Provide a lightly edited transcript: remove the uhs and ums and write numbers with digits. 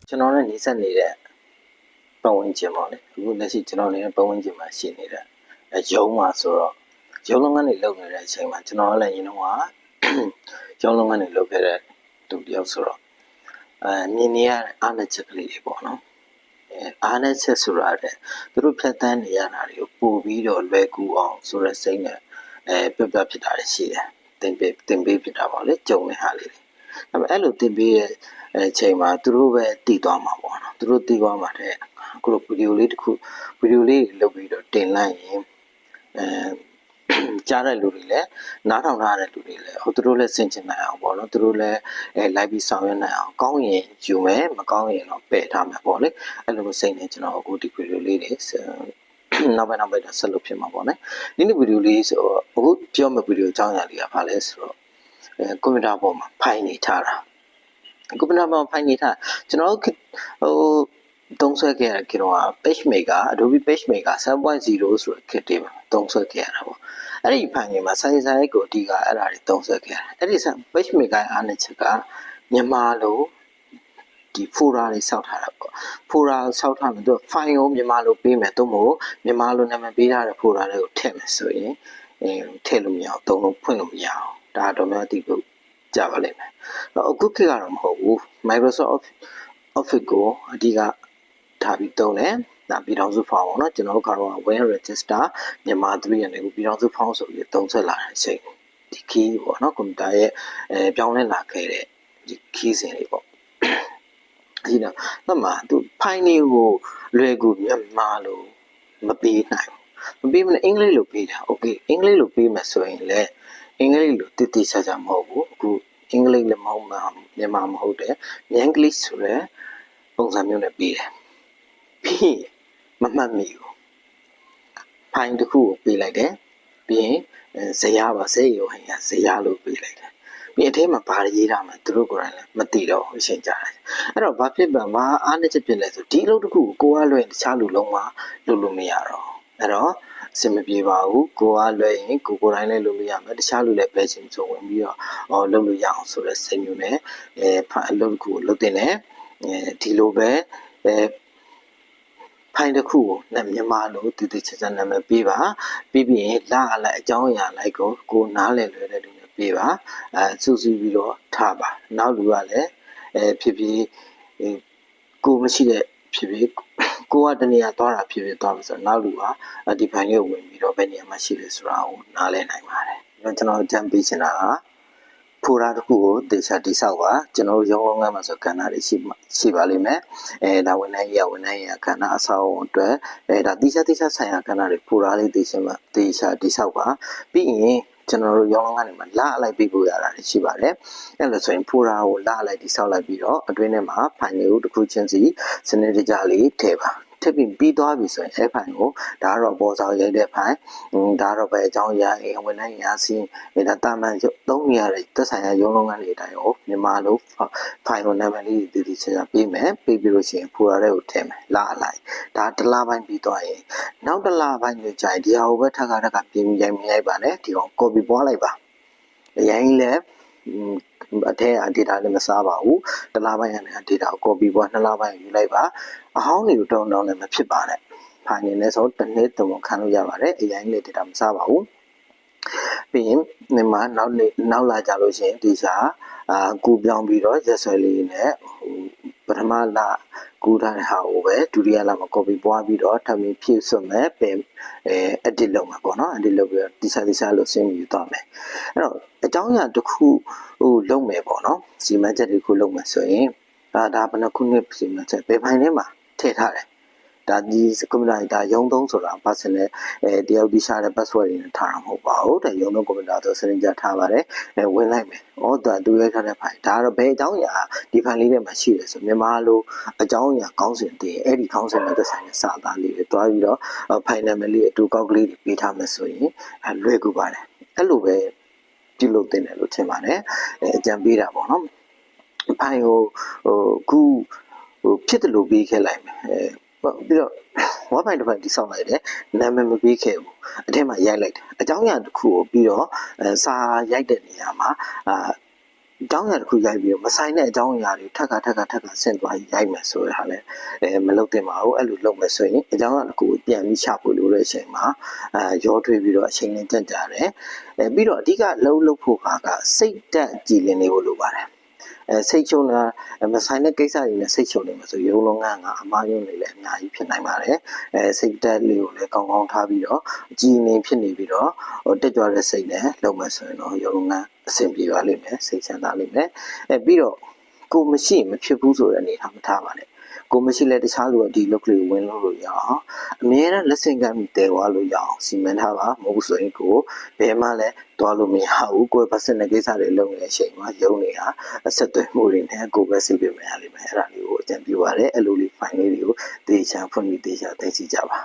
ကျွန်တော်လည်းနေဆက်နေတဲ့ပတ်ဝန်းကျင်ပေါ့လေအခုလက်ရှိကျွန်တော်နေတဲ့ပတ်ဝန်းကျင်မှာရှိနေတဲ့ရုံးမှာဆိုတော့ရုံးလုပ်ငန်းတွေလုပ်နေတဲ့အချိန်မှာကျွန်တော်လည်းရင်းနှီးကရုံးလုပ်ငန်းတွေလုပ်ခဲ့တဲ့သူတယောက်ဆိုတော့မြင်နေရတဲ့အားနည်းချက်ကလေးတွေပေါ့နော်အားနည်းချက်ဆိုတာတဲ့သူတို့ဖြတ်သန်းနေရတာတွေကိုပို့ပြီးတော့လွယ်ကူအောင်ဆိုတဲ့စိတ်နဲ့ပြပြဖြစ်တာရှိတယ်တင်ပေးဖြစ်တာပေါ့လေကြုံနေဟာလေးတွေဒါပေမဲ့အဲ့လိုတင်ပေးရဲ့အချိန်မှာသူတို့ပဲတည်သွားမှာပေါ့နော်သူတို့တည်သွားမှာတဲ့အခုလိုဗီဒီယိုလေးတစ်ခုဗီဒီယိုလေးလုပ်ပြီးတော့တင်လိုက်ရင်ကြားတဲ့လူတွေလည်းနားထောင်ထားတဲ့လူတွေလည်းသူတို့လည်းဆင်ခြင်နိုင်အောင်ပေါ့နော်သူတို့လည်းလိုက်ပြီးဆောင်ရွက်နိုင်အောင်ကောင်းရင်ယူမယ်မကောင်းရင်တော့ပယ်ထားမယ်ပေါ့လေအဲ့လိုစိတ်နဲ့ကျွန်တော်အခုဒီဗီဒီယိုလေးတွေနောက်ပိုင်းတော့ဆက်လုပ်ဖြစ်မှာပေါ့နော်ဒီနေ့ဗီဒီယိုလေးဆိုအခုပြောမယ့်ဗီဒီယိုအကြောင်းအရာလေးကဘာလဲဆိုတော့ကွန်ပျူတာပေါ်မှာဖိုင်နေထားတာကွန်ပျူတာပေါ်မှာဖိုင်နေထားကျွန်တော်သုံးဆွဲခဲ့ရတဲ့ကတော့ PageMaker Adobe PageMaker 7.0 ဆိုတဲ့ kit တွေမှာသုံးဆွဲခဲ့ရတာပေါ့အဲ့ဒီဖိုင်တွေမှာစာရေးကိုအဓိကအဲ့ဒါတွေသုံးဆွဲခဲ့ရတယ်အဲ့ဒီ PageMaker အားနည်းချက်ကမြန်မာလိုဒီ folder တွေစောက်ထားတာပေါ့ folder စောက်ထားမယ်သူ file ကိုမြန်မာလိုပေးမယ်တော့မဟုတ်မြန်မာလိုနာမည်ပေးထားတဲ့ folder တွေကိုထည့်မယ်ဆိုရင်ထည့်လို့မရအောင်သုံးလို့ဖွင့်လို့မရအောင်ဒါတော့များသိဖို့ကြပါလိမ့်မယ်အခုခေတ်ကတော့မဟုတ်ဘူး Microsoft Office ကိုအဓိကထားပြီးသုံးတယ်ဒါပြည်ထောင်စုဖောင်းပေါ့နော်ကျွန်တော်တို့ကတော့ Win Register မြန်မာ3ရနေကိုပြည်ထောင်စုဖောင်းဆိုပြီးသုံးဆက်လာတဲ့အချိန်ဒီ key ပေါ့နော်ကွန်ပျူတာရဲ့ပြောင်းလဲလာခဲ့တဲ့ဒီ key စဉ်တွေပေါ့ဒီတော့မှသူဖိုင်နေကိုလွယ်ကူမြန်မာလိုမပေးနိုင်ဘူးမပေးမနဲ့အင်္ဂလိပ်လိုပေးတာโอเคအင်္ဂလိပ်လိုပေးမှဆိုရင်လည်းအင်္ဂလိပ်လိုတိတိကျကျမဟုတ်ဘူးအခုအင်္ဂလိပ်လည်းမဟုတ်မြန်မာမဟုတ်တယ်မြန်ဂလိပ်ဆိုတဲ့ပုံစံမျိုးနဲ့ပေးတယ်ပြီးမမှတ်မိဘူးဖိုင်တစ်ခုကိုပေးလိုက်တယ်ပြီးရင်ဇယားပါဇေယျဟိုဇယားလို့ပေးလိုက်တယ်ပြီးအထဲမှာဘာရေးထားမှသူတို့ကိုယ်တိုင်လည်းမသိတော့ဘူးရှင်းကြတယ်အဲ့တော့ဘာဖြစ်ဘာအားနည်းချက်ဖြစ်လဲဆိုဒီအလုပ်တစ်ခုကိုကလွယ်တခြားလူလုံးမှာလုပ်လို့မရတော့အဲ့တော့အဆင်မပြေပါဘူးကိုကလွယ်ရင်ကိုယ်တိုင်လည်းလုပ်လို့ရမယ်တခြားလူလည်းပဲချင်းစုံဝင်ပြီးတော့လုပ်လို့ရအောင်ဆိုတဲ့စိတ်မျိုးနဲ့အလုပ်တစ်ခုကိုလုပ်တင်တယ်ဒီလိုပဲဖိုင်တစ်ခုကိုမြန်မာလိုတည်တည်ချာချာနာမည်ပေးပါပြီးပြီးရင်လာအလိုက်အကြောင်းအရာလိုက်ကိုနားလည်လွယ်တဲ့လူနဲ့ပေးပါစုစည်းပြီးတော့ထားပါနောက်လူကလည်းဖြစ်ဖြစ်ကိုမရှိတဲ့ဖြစ်ဖြစ်ကိုကတနေရာသွားတာဖြစ်ဖြစ်သွားမှာဆိုတော့နောက်လူကဒီဖိုင်ကိုဝင်ပြီးတော့ဘယ်နေရာမှာရှိလဲဆိုတာကိုနားလည်နိုင်ပါတယ်ကျွန်တော်ကြံပေးချင်တာကဖိုရာတစ်ခုကိုတေချာတိဆောက်ပါကျွန်တော်ရုံးလုပ်ငန်းမှာဆိုကဏ္ဍတွေရှိပါလိမ့်မယ်ဒါဝန်ထမ်းရေးကကဏ္ဍအဆောက်အုံအတွက်ဒါတိချာဆိုင်ရာကဏ္ဍတွေဖိုရာလေးတေချာတိဆောက်ပါပြီးရင်ကျွန်တော်တို့ရုံးလုပ်ငန်းတွေမှာလာအလိုက်ပြီးပို့ရတာရှိပါတယ်အဲ့လိုဆိုရင်ဖိုရာကိုလာအလိုက်တိဆောက်လိုက်ပြီးတော့အတွင်းထဲမှာဖိုင်တွေကိုတစ်ခုချင်းစီစနစ်တကျလေးထည့်ပါထပ်ပြီးသွားပြီဆိုရင်အဲ့ဖိုင်ကိုဒါကတော့ပေါ်ဆောင်ရိုက်တဲ့ဖိုင်ဒါတော့ပဲအကြောင်းအရာဝန်ထမ်းရာစီဒါတာမန်သုံးနေရတဲ့သက်ဆိုင်ရာရုံးလုပ်ငန်းတွေအတိုင်းကိုမြန်မာလိုဖိုင်ကိုနာမည်လေးတည်တည်ချာချာပေးမယ်ပေးပြီးလို့ရှိရင်ဖိုရာတွေကိုထည့်မယ်လာအလိုက်ဒါတစ်လပိုင်းပြီးသွားရင်နောက်တစ်လပိုင်းကျရင်ဒီဟာကိုပဲထပ်ခါပြင်ရိုက်ပါနဲ့ဒီကောင် copy ပွားလိုက်ပါအရင်လည်းအထက် data လည်းမစားပါဘူးတစ်လပိုင်းကနေ data ကို copy ပွားနှစ်လပိုင်းယူလိုက်ပါအဟောင်းတွေကိုတောင်းလည်းမဖြစ်ပါနဲ့ဖိုင်နေလဲဆိုတစ်နှစ်သုံးခံလို့ရပါတယ်အရင်လည်း data မစားပါဘူးပြီးရင်ဒီမှာနောက်လာကြလို့ရှိရင်ဒီစာကူပြောင်းပြီးတော့ရက်ဆွဲလေးနဲ့ပထမလကူထားတဲ့ဟာကိုပဲဒုတိယလမှာ copy ပွားပြီးတော့ထပ်ပြီးဖြည့်စွတ်မယ်edit လုပ်မှာပေါ့နော် edit လုပ်ပြီးတော့ဒီစာလို့ဆင်းယူသွားမယ်အဲ့တော့အကြောင်းအရာတစ်ခုလုပ်မယ်ပေါ့နော်စီမံချက်တစ်ခုလုပ်မယ်ဆိုရင်ဒါဘယ်နှခုနှစ်စီမံချက်ဘယ်ဖိုင်ထဲမှာထည့်ထားတယ်ဒါဒီကွန်ပျူတာဒါရုံးသုံးဆိုတာ personal တယောက်ဒီရှာတဲ့ password တွေနဲ့ထားတာမဟုတ်ပါဘူးဒါရုံးသုံးကွန်ပျူတာဆိုစနစ်ကြထားပါတယ်ဝင်လိုက်မယ်သူရိုက်ထားတဲ့ဖိုင်ဒါတော့ဘယ်အကြောင်းအရာဒီဖိုင်လေးထဲမှာရှိတယ်ဆိုမြန်မာလိုအကြောင်းအရာကောင်းစဉ်တည်အဲ့ဒီကောင်းစဉ်နဲ့သက်ဆိုင်တဲ့စာသားလေးတွေတွားပြီးတော့ဖိုင်နံပါတ်လေးအတူကောက်ကလေးတွေပေးထားမယ်ဆိုရင်လွယ်ကူပါတယ်အဲ့လိုပဲပြုလုပ်တင်တယ်လို့ထင်ပါတယ်အကြံပေးတာပေါ့နော်ဖိုင်ကိုခုဖြစ်တယ်လို့ပေးခဲ့လိုက်မယ်ပြီးတော့ဝက်ဖိုင်တစ်ဖိုင်တိဆောက်လိုက်တယ်နာမည်မပေးခဲ့ဘူးအထက်မှာရိုက်လိုက်တယ်အကြောင်းအရာတစ်ခုကိုပြီးတော့စာရိုက်တဲ့နေရာမှာ ကြောင်းရတစ်ခုရိုက်ပြီးတော့မဆိုင်တဲ့အကြောင်းအရာတွေထပ်ခါဆင့်သွားရိုက်မယ်ဆိုရတာလည်းမလုပ်သင့်ပါဘူးအဲ့လိုလုပ်မယ်ဆိုရင်အကြောင်းအရာတစ်ခုကိုပြန်ပြီးရှာဖွေလို့တဲ့အချိန်မှာရောထွေးပြီးတော့အချိန်နဲ့ကြက်ကြတယ်ပြီးတော့အဓိကလုပ်ဖို့ကစိတ်တက်ကြည်လင်နေဖို့လိုပါတယ်စိတ်ချုံတာမဆိုင်တဲ့ကိစ္စတွေနဲ့စိတ်ချုံနေမှာဆိုရုံလုံးကအမားယုံနေလည်းအများကြီးဖြစ်နိုင်ပါတယ်စိတ်တက်လေးကိုလည်းကောင်းကောင်းထားပြီးတော့ကြည်နေဖြစ်နေပြီးတော့တက်ကြွတဲ့စိတ်နဲ့လုပ်မယ်ဆိုရင်တော့ရုံလုံးကအဆင်ပြေပါလိမ့်မယ်စိတ်ချမ်းသာလိမ့်မယ်ပြီးတော့ကိုမရှိမဖြစ်ဘူးဆိုတဲ့အနေထားမထားပါနဲ့ကိုမရှိလဲတခြားလူကဒီလုတ်ကလေးဝင်လို့ရအောင်အမြဲတမ်းလက်ဆင့်ကမ်းပြီးတဲသွားလို့ရအောင်စီမံထားပါမဟုတ်ဆိုရင်ကိုဘယ်မှလည်းသွားလို့မရဘူးကိုယ်ပတ်စင်တဲ့ကိစ္စတွေလုပ်နေတဲ့အချိန်မှာရုံနေတာအဆက်သွယ်မှုတွေနဲ့ကိုယ်ပဲစိတ်ပြမယ်ရလိမ့်မယ်အဲ့ဒါလေးကိုအကြံပြုပါရစေအဲ့လိုလေး file လေးတွေကိုတေချာဖွင့်ပြီးတေချာသိသိကြပါ